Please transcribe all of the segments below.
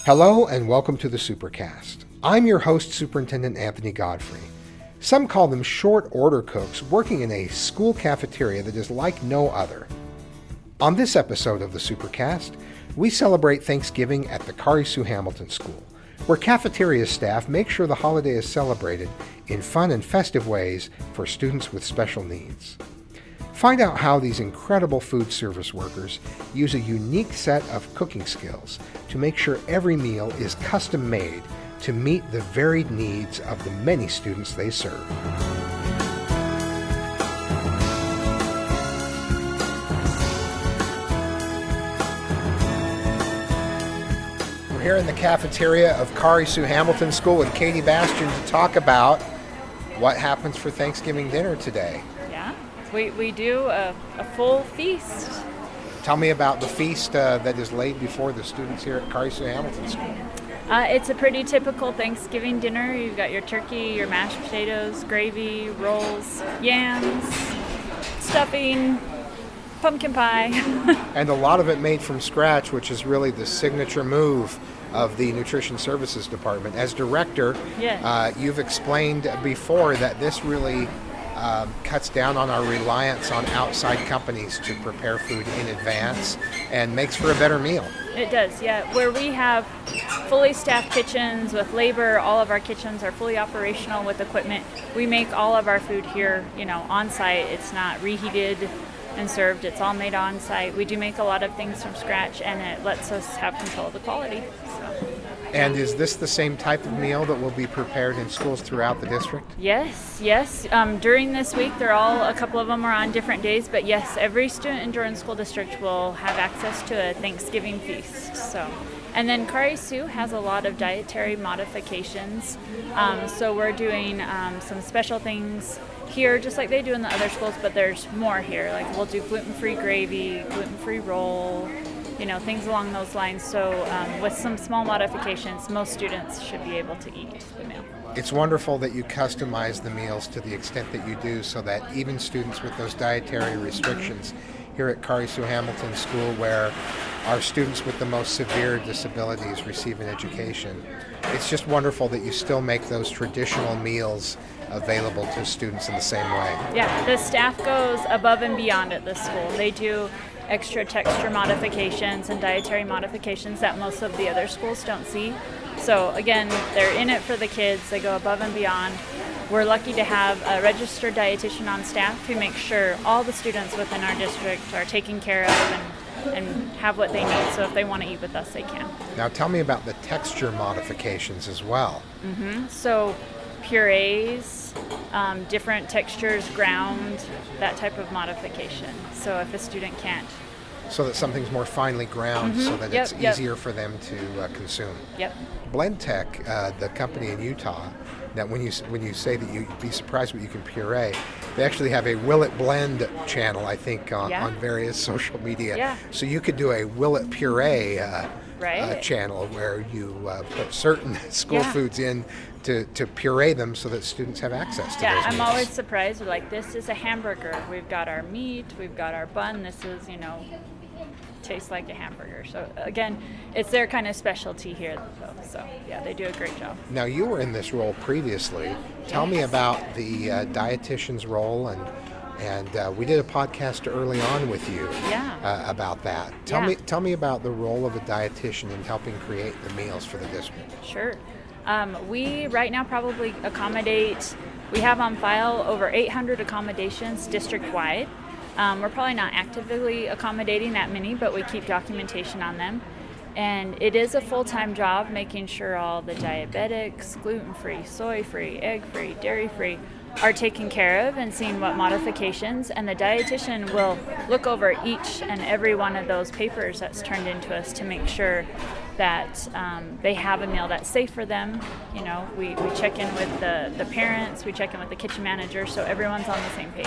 Hello and welcome to the Supercast. I'm your host, Superintendent Anthony Godfrey. Some call them short order cooks working in a school cafeteria that is like no other. On this episode of the Supercast, we celebrate Thanksgiving at the Kauri Sue Hamilton School, where cafeteria staff make sure the holiday is celebrated in fun and festive ways for students with special needs. Find out how these incredible food service workers use a unique set of cooking skills to make sure every meal is custom made to meet the varied needs of the many students they serve. We're here in the cafeteria of Kauri Sue Hamilton School with Katie Bastian to talk about what happens for Thanksgiving dinner today. We do a full feast. Tell me about the feast that is laid before the students here at Kauri Sue Hamilton School. It's a pretty typical Thanksgiving dinner. You've got your turkey, your mashed potatoes, gravy, rolls, yams, stuffing, pumpkin pie. And a lot of it made from scratch, which is really the signature move of the Nutrition Services Department. As director, you've explained before that this really cuts down on our reliance on outside companies to prepare food in advance and makes for a better meal. It does, yeah. Where we have fully staffed kitchens with labor, all of our kitchens are fully operational with equipment. We make all of our food here, on site. It's not reheated and served. It's all made on site. We do make a lot of things from scratch, and it lets us have control of the quality. And is this the same type of meal that will be prepared in schools throughout the district? Yes. During this week, a couple of them are on different days, but yes, every student in Jordan School District will have access to a Thanksgiving feast. And then Kauri Sue has a lot of dietary modifications. So we're doing some special things here, just like they do in the other schools, but there's more here. Like we'll do gluten-free gravy, gluten-free roll, things along those lines. So with some small modifications, most students should be able to eat the meal. It's wonderful that you customize the meals to the extent that you do so that even students with those dietary restrictions here at Kauri Sue Hamilton School, where our students with the most severe disabilities receive an education, it's just wonderful that you still make those traditional meals available to students in the same way. Yeah, the staff goes above and beyond at this school. They do extra texture modifications and dietary modifications that most of the other schools don't see. So again, they're in it for the kids. They go above and beyond. We're lucky to have a registered dietitian on staff who makes sure all the students within our district are taken care of and have what they need. So if they want to eat with us, they can. Now tell me about the texture modifications as well. So purees, different textures, ground, that type of modification. So if a student can't. So that something's more finely ground so that it's easier for them to consume. Yep. Blend Tech, the company in Utah, that when you say that you'd be surprised what you can puree, they actually have a Will It Blend channel, I think, on various social media. Yeah. So you could do a Will It Puree channel where you put certain school foods in to puree them so that students have access to those meals. I'm always surprised. We're like, this is a hamburger. We've got our meat. We've got our bun. This is, tastes like a hamburger. So again, it's their kind of specialty here, though. So yeah, they do a great job. Now you were in this role previously. Tell me about the dietitian's role, and we did a podcast early on with you about that. Tell me about the role of a dietitian in helping create the meals for the district. Sure. We right now probably we have on file over 800 accommodations district-wide. We're probably not actively accommodating that many, but we keep documentation on them. And it is a full-time job making sure all the diabetics, gluten-free, soy-free, egg-free, dairy-free are taken care of and seeing what modifications. And the dietitian will look over each and every one of those papers that's turned into us to make sure that they have a meal that's safe for them. We check in with the parents, we check in with the kitchen manager, so everyone's on the same page.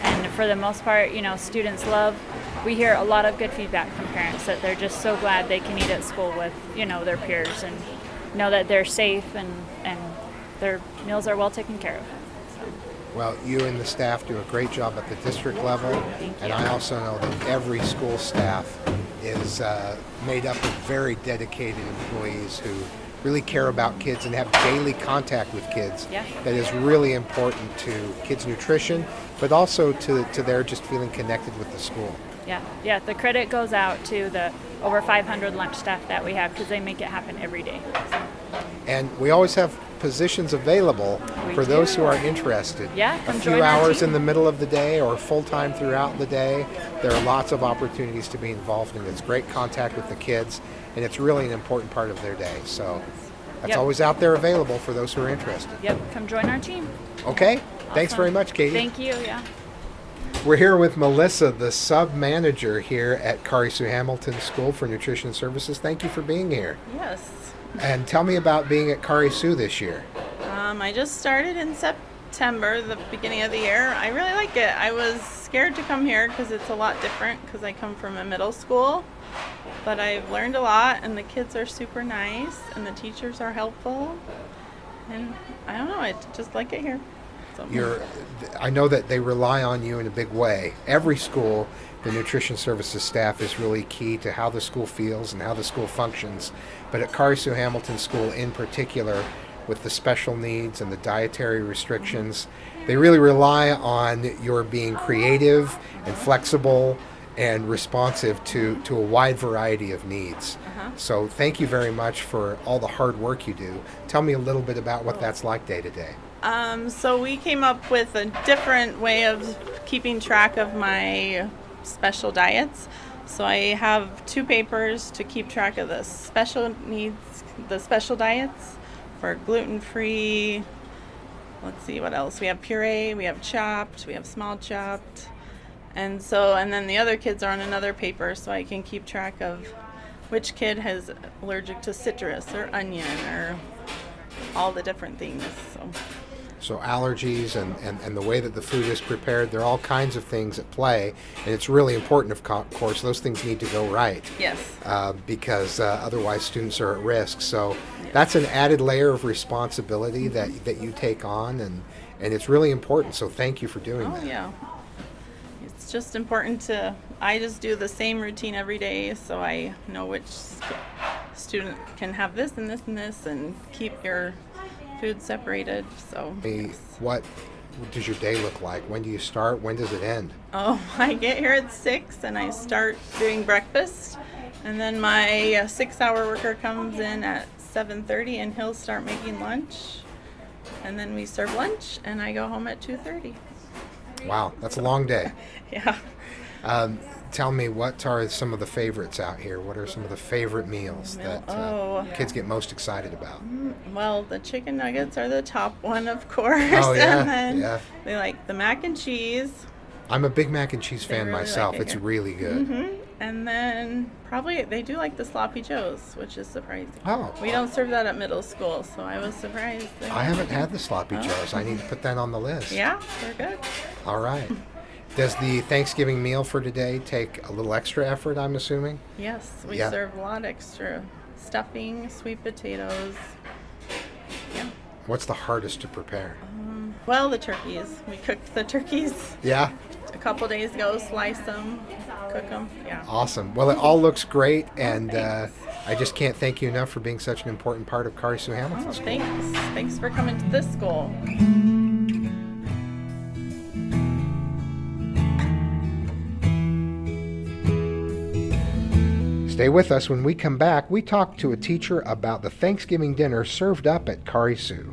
And for the most part, students we hear a lot of good feedback from parents that they're just so glad they can eat at school with, their peers and know that they're safe and their meals are well taken care of. Well, you and the staff do a great job at the district level, and I also know that every school staff is made up of very dedicated employees who really care about kids and have daily contact with kids. Yeah. That is really important to kids' nutrition, but also to their just feeling connected with the school. Yeah. The credit goes out to the over 500 lunch staff that we have because they make it happen every day. And we always have positions available for those who are interested. Yeah, a come few join our hours team. in the middle of the day or full-time throughout the day. There are lots of opportunities to be involved in. It's great contact with the kids, and it's really an important part of their day. So that's Yep. always out there available for those who are interested. Yep, come join our team. Okay, thanks Awesome. very much, Katie. Thank you, yeah. We're here with Melissa, the sub-manager here at Kauri Sue Hamilton School for Nutrition Services. Thank you for being here. Yes. And tell me about being at Kauri Sue this year. I just started in September, the beginning of the year. I really like it. I was scared to come here because it's a lot different because I come from a middle school. But I've learned a lot, and the kids are super nice, and the teachers are helpful. And I don't know, I just like it here. So. I know that they rely on you in a big way. Every school, the nutrition services staff is really key to how the school feels and how the school functions. But at Kauri Sue Hamilton School in particular, with the special needs and the dietary restrictions, they really rely on your being creative and flexible and responsive to a wide variety of needs. So thank you very much for all the hard work you do. Tell me a little bit about what that's like day to day. So we came up with a different way of keeping track of my special diets. So I have 2 papers to keep track of the special needs, the special diets for gluten-free. Let's see what else. We have puree, we have chopped, we have small chopped. And then the other kids are on another paper, so I can keep track of which kid is allergic to citrus or onion or all the different things. So allergies and the way that the food is prepared, there are all kinds of things at play, and it's really important, of course, those things need to go right. Yes. Because otherwise students are at risk. So that's an added layer of responsibility that you take on, and it's really important. So thank you for doing that. Oh, yeah. It's just important I just do the same routine every day, so I know which student can have this and this and this, and keep your food separated. So What does your day look like? When do you start? When does it end? Oh, I get here at 6 and I start doing breakfast, and then my 6-hour worker comes in at 7:30 and he'll start making lunch, and then we serve lunch and I go home at 2:30. Wow, that's a long day. Yeah. Tell me, what are some of the favorites out here? What are some of the favorite meals that kids get most excited about? Well, the chicken nuggets are the top one, of course. Oh, yeah, And then yeah. they like the mac and cheese. I'm a big mac and cheese fan really myself. like it It's here. really good. And then probably they do like the sloppy joes, which is surprising. Oh. We don't serve that at middle school, so I was surprised. I haven't had the sloppy joes. I need to put that on the list. Yeah, they're good. All right. Does the Thanksgiving meal for today take a little extra effort, I'm assuming? Yes, we Yeah. serve a lot extra stuffing, sweet potatoes. Yeah. What's the hardest to prepare? Well, the turkeys. We cooked the turkeys Yeah? a couple days ago, slice them, cook them. Yeah. Awesome. Well, it all looks great, and I just can't thank you enough for being such an important part of Kauri Sue Hamilton School. Thanks. Thanks for coming to this school. Stay with us. When we come back, we talk to a teacher about the Thanksgiving dinner served up at Kauri Sue.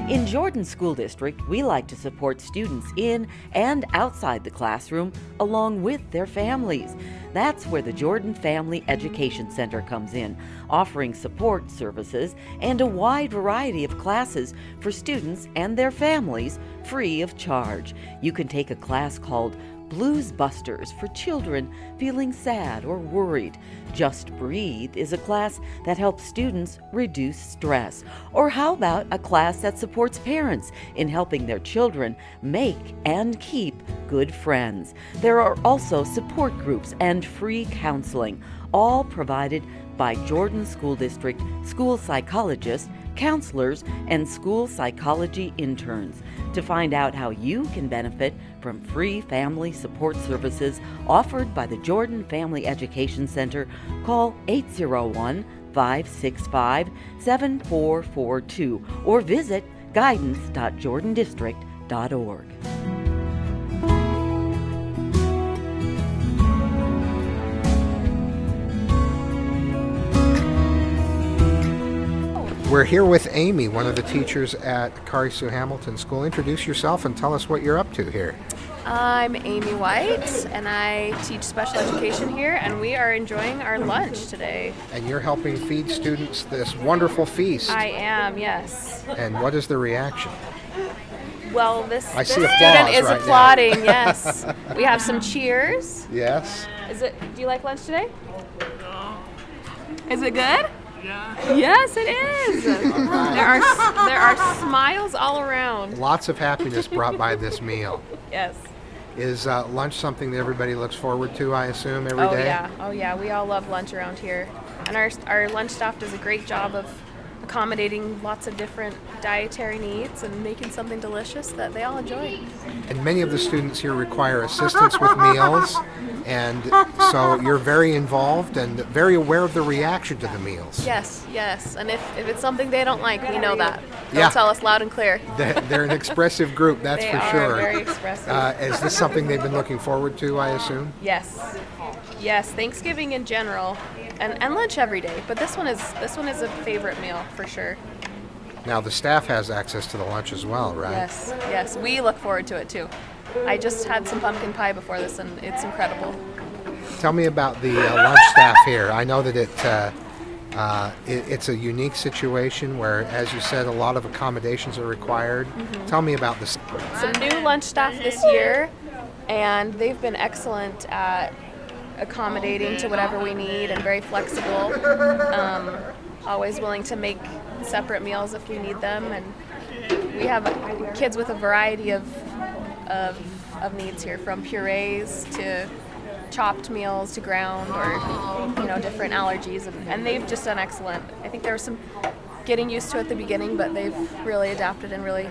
In Jordan School District, we like to support students in and outside the classroom along with their families. That's where the Jordan Family Education Center comes in, offering support services and a wide variety of classes for students and their families free of charge. You can take a class called Blues Busters for children feeling sad or worried. Just Breathe is a class that helps students reduce stress. Or how about a class that supports parents in helping their children make and keep good friends? There are also support groups and free counseling. all provided by Jordan School District school psychologists, counselors, and school psychology interns. To find out how you can benefit from free family support services offered by the Jordan Family Education Center, call 801-565-7442 or visit guidance.jordandistrict.org. We're here with Amy, one of the teachers at Kauri Sue Hamilton School. Introduce yourself and tell us what you're up to here. I'm Amy White, and I teach special education here, and we are enjoying our lunch today. And you're helping feed students this wonderful feast. I am, yes. And what is the reaction? Well, this I see student applause is right now. applauding, yes. We have some cheers. Yes. Do you like lunch today? Is it good? Yeah. Yes, it is. There are smiles all around. Lots of happiness brought by this meal. Yes. Is lunch something that everybody looks forward to, I assume, every day? Oh yeah. We all love lunch around here. And our lunch staff does a great job of accommodating lots of different dietary needs and making something delicious that they all enjoy. And many of the students here require assistance with meals, and so you're very involved and very aware of the reaction to the meals. Yes. And if it's something they don't like, we know that. They'll Yeah. tell us loud and clear. They're an expressive group, that's They for are sure. very expressive. Is this something they've been looking forward to, I assume? Yes, Thanksgiving in general, and lunch every day. But this one is a favorite meal for sure. Now, the staff has access to the lunch as well, right? Yes, we look forward to it too. I just had some pumpkin pie before this, and it's incredible. Tell me about the lunch staff here. I know that it's a unique situation where, as you said, a lot of accommodations are required. Mm-hmm. Tell me about this. Some new lunch staff this year, and they've been excellent at accommodating to whatever we need and very flexible. Always willing to make separate meals if we need them, and we have kids with a variety of needs here, from purees to chopped meals to ground, or different allergies, and they've just done excellent. I think there was some getting used to at the beginning, but they've really adapted and really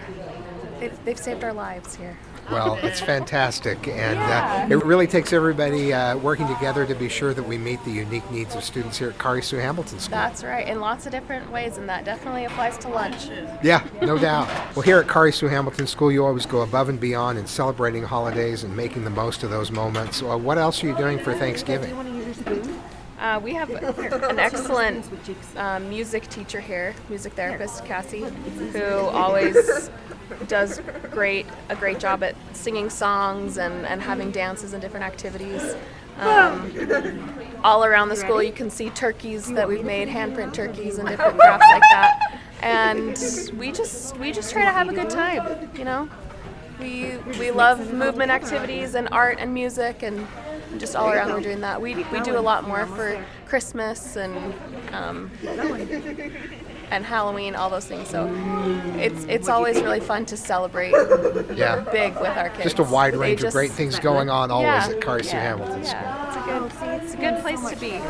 they've saved our lives here. Well, it's fantastic, and it really takes everybody working together to be sure that we meet the unique needs of students here at Kauri Sue Hamilton School. That's right, in lots of different ways, and that definitely applies to lunch. Yeah, no doubt. Well, here at Kauri Sue Hamilton School, you always go above and beyond in celebrating holidays and making the most of those moments. What else are you doing for Thanksgiving? We have an excellent music teacher here, music therapist, Cassie, who always does a great job at singing songs and having dances and different activities. All around the school you can see turkeys that we've made, handprint turkeys and different crafts like that. And we just try to have a good time, We love movement activities and art and music, and just all around we're doing that. We do a lot more for Christmas and Halloween, all those things. So it's always really fun to celebrate big with our kids. Just a wide range of great things going on always at Kauri Sue Hamilton School. It's a good place to be.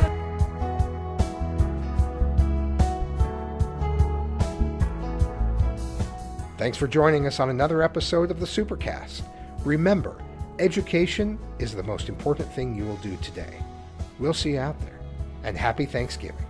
Thanks for joining us on another episode of the Supercast. Remember, education is the most important thing you will do today. We'll see you out there, and happy Thanksgiving.